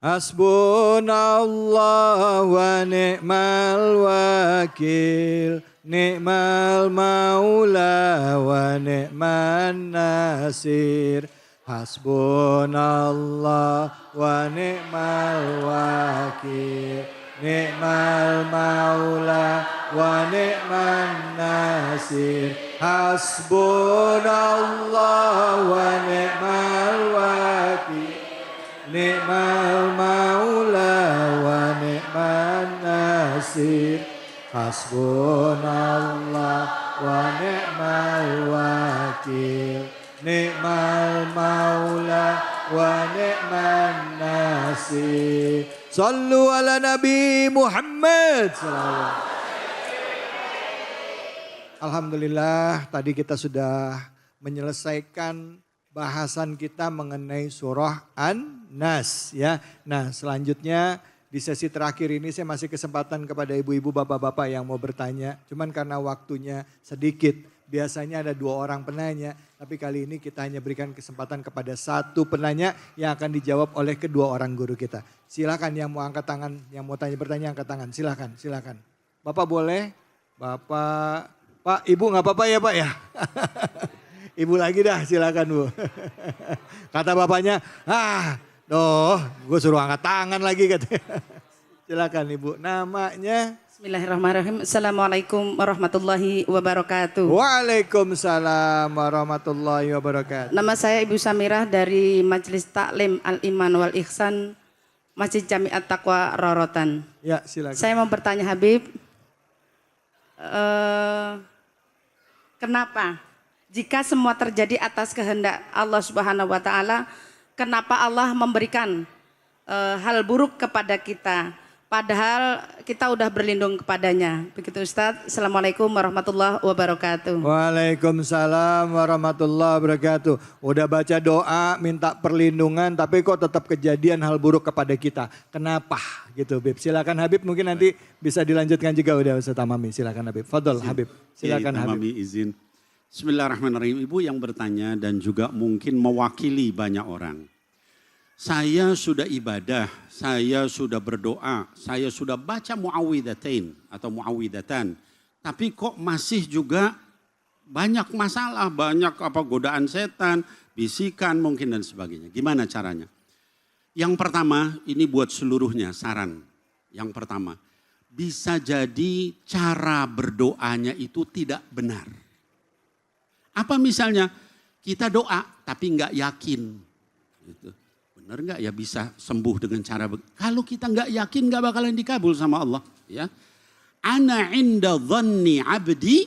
Hasbunallah wa ni'mal wakil. Ni'mal maula wa ni'man nasir. Hasbunallah wa ni'mal wakil. Ni'mal maula wa ni'man nasir. Hasbunallah wa ni'mal wakil. Ni'mal maula wa ni'man nasir. Hasbunallah wa ni'mal wakil. Ni'mal maula wa ni'man nasir. Sallu ala Nabi Muhammad. Alhamdulillah, tadi kita sudah menyelesaikan bahasan kita mengenai surah An-Nas ya. Nah, selanjutnya di sesi terakhir ini saya masih kesempatan kepada ibu-ibu, bapak-bapak yang mau bertanya. Cuman karena waktunya sedikit, biasanya ada 2 orang penanya. Tapi kali ini kita hanya berikan kesempatan kepada 1 penanya yang akan dijawab oleh kedua orang guru kita. Silakan yang mau angkat tangan, yang mau bertanya angkat tangan. Silakan. Bapak boleh? Bapak, Pak, Ibu nggak apa-apa ya Pak ya? Ibu lagi dah, silakan Bu. Kata bapaknya, gue suruh angkat tangan lagi katanya. Silakan Ibu, namanya? Bismillahirrahmanirrahim. Assalamualaikum warahmatullahi wabarakatuh. Waalaikumsalam warahmatullahi wabarakatuh. Nama saya Ibu Samirah dari Majelis Taklim Al-Iman wal Ihsan Masjid Jamiat Taqwa Rorotan. Ya, silakan. Saya mau bertanya Habib, kenapa jika semua terjadi atas kehendak Allah Subhanahu wa taala, kenapa Allah memberikan hal buruk kepada kita? Padahal kita udah berlindung kepadanya. Begitu Ustadz. Assalamualaikum warahmatullahi wabarakatuh. Waalaikumsalam warahmatullahi wabarakatuh. Udah baca doa minta perlindungan tapi kok tetap kejadian hal buruk kepada kita. Kenapa gitu Habib? Silakan Habib, mungkin nanti bisa dilanjutkan juga udah Ustadz Tamami. Silakan Habib. Fadol Habib. Silakan Habib. Tamami izin. Bismillahirrahmanirrahim. Ibu yang bertanya dan juga mungkin mewakili banyak orang. Saya sudah ibadah, saya sudah berdoa, saya sudah baca muawwidatain atau muawwidatan. Tapi kok masih juga banyak masalah, banyak godaan setan, bisikan mungkin dan sebagainya. Gimana caranya? Yang pertama, ini buat seluruhnya saran. Yang pertama, bisa jadi cara berdoanya itu tidak benar. Apa misalnya? Kita doa tapi nggak yakin. Gitu. Benar nggak ya bisa sembuh dengan cara kalau kita nggak yakin nggak bakalan dikabul sama Allah ya. Ana inda dhanni abdi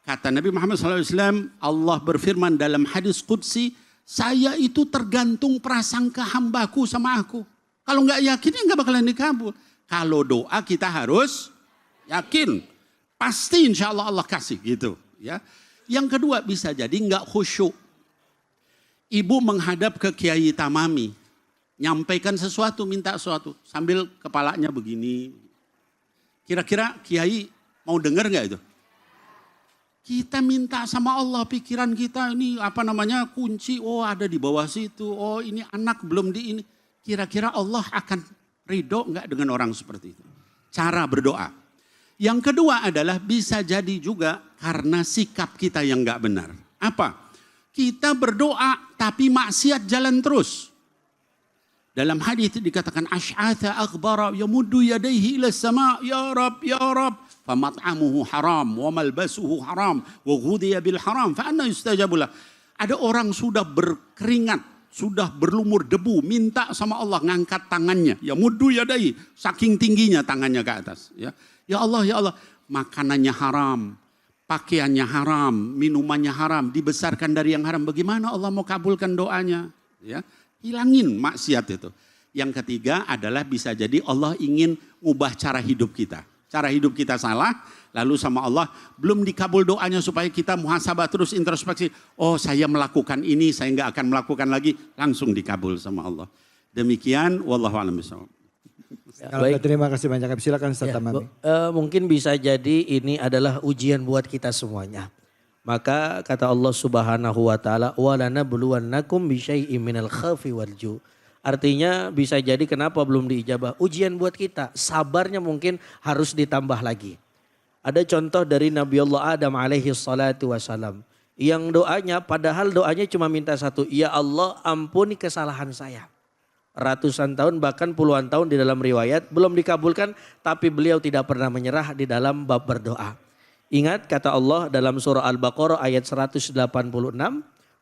kata Nabi Muhammad SAW, Allah berfirman dalam hadis qudsi, saya itu tergantung prasangka hambaku sama aku. Kalau nggak yakin ya nggak bakalan dikabul. Kalau doa kita harus yakin, pasti insya Allah Allah kasih gitu ya. Yang kedua bisa jadi nggak khusyuk. Ibu menghadap ke Kiai Tamami, nyampaikan sesuatu, minta sesuatu, sambil kepalanya begini. Kira-kira Kiai mau dengar nggak itu? Kita minta sama Allah, pikiran kita ini kunci, ada di bawah situ, ini anak belum di ini. Kira-kira Allah akan ridho nggak dengan orang seperti itu? Cara berdoa. Yang kedua adalah bisa jadi juga karena sikap kita yang nggak benar. Apa? Kita berdoa tapi maksiat jalan terus. Dalam hadis dikatakan asy'atha aghbara yamuddu yadayhi ila sama ya rab famat'amuhu haram wa malbasuhu haram wa ghudhiya bil haram fa anna yustajabu lah. Ada orang sudah berkeringat, sudah berlumur debu, minta sama Allah ngangkat tangannya. Yamuddu yadayhi, saking tingginya tangannya ke atas ya. Ya Allah, makanannya haram. Pakaiannya haram, minumannya haram, dibesarkan dari yang haram. Bagaimana Allah mau kabulkan doanya? Ya, hilangin maksiat itu. Yang ketiga adalah bisa jadi Allah ingin ubah cara hidup kita. Cara hidup kita salah, lalu sama Allah belum dikabul doanya supaya kita muhasabah terus introspeksi. Oh saya melakukan ini, saya nggak akan melakukan lagi. Langsung dikabul sama Allah. Demikian, wallahu a'lam bishawab. Baik. Terima kasih banyak. Silakan Ustaz Tamami. Mungkin bisa jadi ini adalah ujian buat kita semuanya. Maka kata Allah Subhanahu wa taala, "Wa lanabluwannakum bisyai'im minal khaufi wal ju'." Artinya bisa jadi kenapa belum diijabah. Ujian buat kita, sabarnya mungkin harus ditambah lagi. Ada contoh dari Nabiullah Adam alaihi salatu wassalam. Yang doanya, padahal doanya cuma minta satu. Ya Allah ampuni kesalahan saya. Ratusan tahun bahkan puluhan tahun di dalam riwayat belum dikabulkan. Tapi beliau tidak pernah menyerah di dalam bab berdoa. Ingat kata Allah dalam surah Al-Baqarah ayat 186.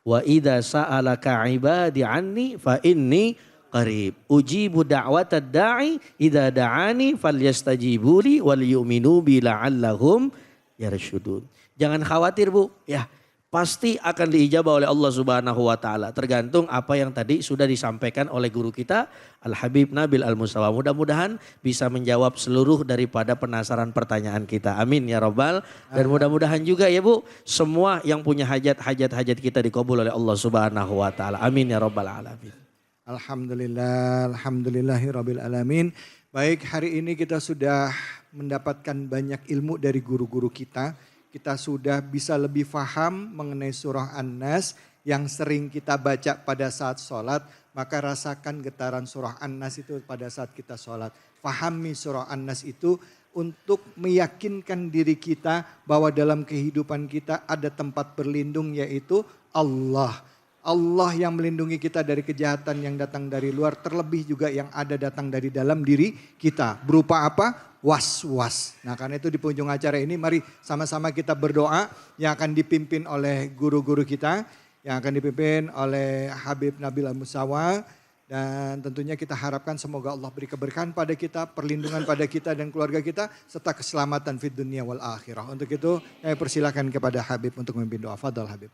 Wa idza sa'alaka ibadi anni fa inni qarib. Ujibu da'watad da'i idza da'ani falyastajibuli wal yu'minu bi la'allahum yarshudun. Jangan khawatir Bu, ya. Pasti akan diijabah oleh Allah Subhanahu wa taala. Tergantung apa yang tadi sudah disampaikan oleh guru kita Al-Habib Nabil Al-Mustafa. Mudah-mudahan bisa menjawab seluruh daripada penasaran pertanyaan kita. Amin ya Rabbal. Dan mudah-mudahan juga ya Bu, semua yang punya hajat kita dikabul oleh Allah Subhanahu wa taala. Amin ya Rabbal alamin. Alhamdulillah, alhamdulillahirabbil alamin. Baik, hari ini kita sudah mendapatkan banyak ilmu dari guru-guru kita. Kita sudah bisa lebih paham mengenai surah An-Nas yang sering kita baca pada saat sholat. Maka rasakan getaran surah An-Nas itu pada saat kita sholat. Pahami surah An-Nas itu untuk meyakinkan diri kita bahwa dalam kehidupan kita ada tempat berlindung yaitu Allah. Allah yang melindungi kita dari kejahatan yang datang dari luar. Terlebih juga yang ada datang dari dalam diri kita. Berupa apa? Was-was. Nah karena itu di penghujung acara ini mari sama-sama kita berdoa yang akan dipimpin oleh guru-guru kita. Yang akan dipimpin oleh Habib Nabil Al-Mustafa. Dan tentunya kita harapkan semoga Allah beri keberkahan pada kita, perlindungan pada kita dan keluarga kita. Serta keselamatan fid dunia wal akhirah. Untuk itu saya persilakan kepada Habib untuk memimpin doa. Fadal Habib.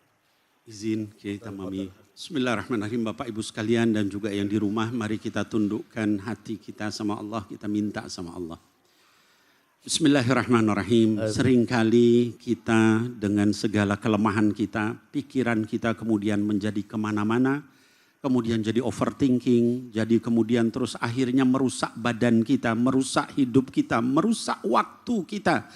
Izin kita mami. Bismillahirrahmanirrahim Bapak Ibu sekalian dan juga yang di rumah. Mari kita tundukkan hati kita sama Allah. Kita minta sama Allah. Bismillahirrahmanirrahim. Seringkali kita dengan segala kelemahan kita, pikiran kita kemudian menjadi kemana-mana, kemudian jadi overthinking, jadi kemudian terus akhirnya merusak badan kita, merusak hidup kita, merusak waktu kita.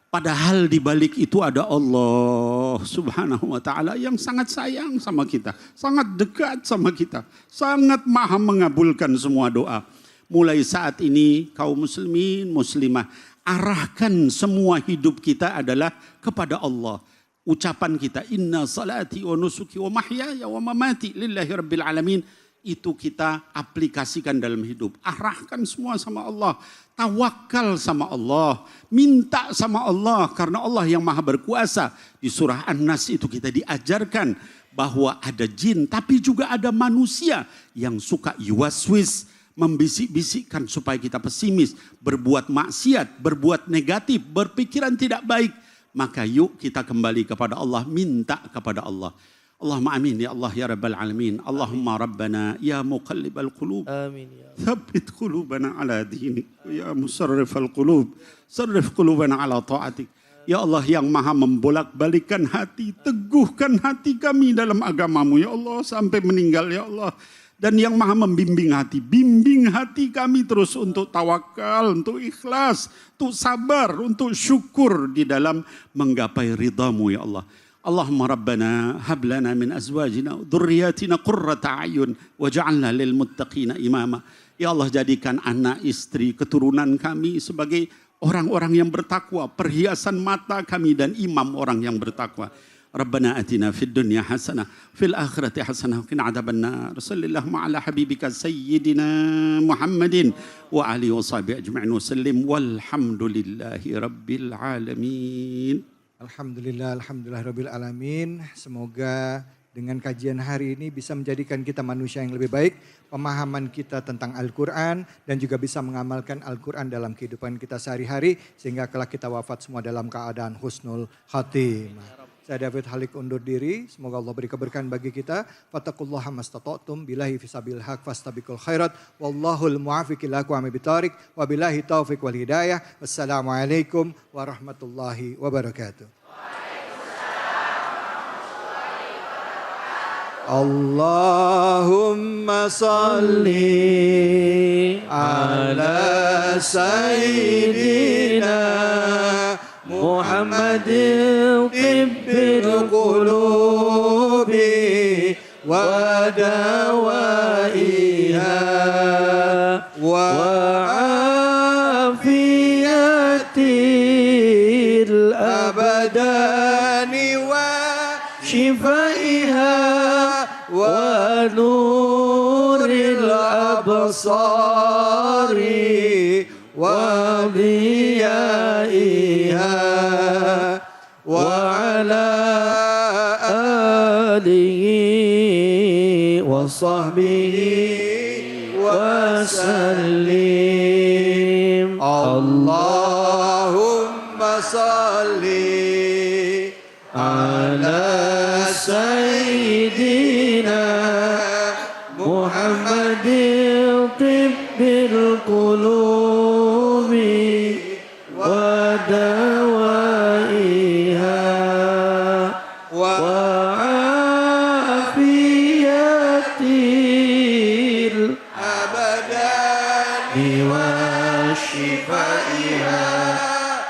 Padahal di balik itu ada Allah Subhanahu wa taala yang sangat sayang sama kita, sangat dekat sama kita, sangat maha mengabulkan semua doa. Mulai saat ini kaum muslimin, muslimah, arahkan semua hidup kita adalah kepada Allah. Ucapan kita inna salati wa nusuki wa mahyaya wa mamati lillahi rabbil alamin. Itu kita aplikasikan dalam hidup. Arahkan semua sama Allah. Tawakal sama Allah. Minta sama Allah karena Allah yang maha berkuasa. Di surah An-Nas itu kita diajarkan bahwa ada jin tapi juga ada manusia yang suka yuwaswis, membisik-bisikkan supaya kita pesimis, berbuat maksiat, berbuat negatif, berpikiran tidak baik. Maka yuk kita kembali kepada Allah, minta kepada Allah. Allahumma amin ya Allah ya Rabbal alamin. Allahumma Rabbana ya muqallibal qulub. Amin ya. Thabbit qulubana ala dinik. Ya musarrifal qulub. Sarrif qulubana ala ta'atik. Ya Allah yang maha membolak-balikan hati, teguhkan hati kami dalam agamamu ya Allah sampai meninggal ya Allah. Dan yang maha membimbing hati, bimbing hati kami terus untuk tawakal, untuk ikhlas, untuk sabar, untuk syukur di dalam menggapai ridhamu ya Allah. Allahumma Rabbana hab lana min azwajina dhurriyyatina qurrata a'yun waj'alna lil muttaqina imama. Ya Allah jadikan anak istri keturunan kami sebagai orang-orang yang bertakwa, perhiasan mata kami dan imam orang yang bertakwa. Rabbana atina fid dunya hasanah fil akhirati hasanah wa qina adzabannar. Sallallahu ala habibika sayyidina Muhammadin wa alihi washabihi ajma'in wa sallim walhamdulillahi rabbil alamin. Alhamdulillah, alhamdulillahirabbil alamin. Semoga dengan kajian hari ini bisa menjadikan kita manusia yang lebih baik, pemahaman kita tentang Al-Quran dan juga bisa mengamalkan Al-Quran dalam kehidupan kita sehari-hari sehingga kelak kita wafat semua dalam keadaan husnul khatimah. Saya David Halik undur diri, semoga Allah beri keberkahan bagi kita. Fattaqullaha mastata'tum billahi fisabil haq fastabiqul khairat wallahul muwaffiq ila aqwamit thoriq wa billahi taufiq wal hidayah. Wassalamualaikum warahmatullahi wabarakatuh. Allahumma salli ala sayyidina Muhammadin tibbil qulubi wa dawaiha نور الأبصار وضيائها وعلى آله وصحبه وسلم. اللهم صل على سيدنا محمد طب القلوب ودوائها وعافية الأبدان وشفائها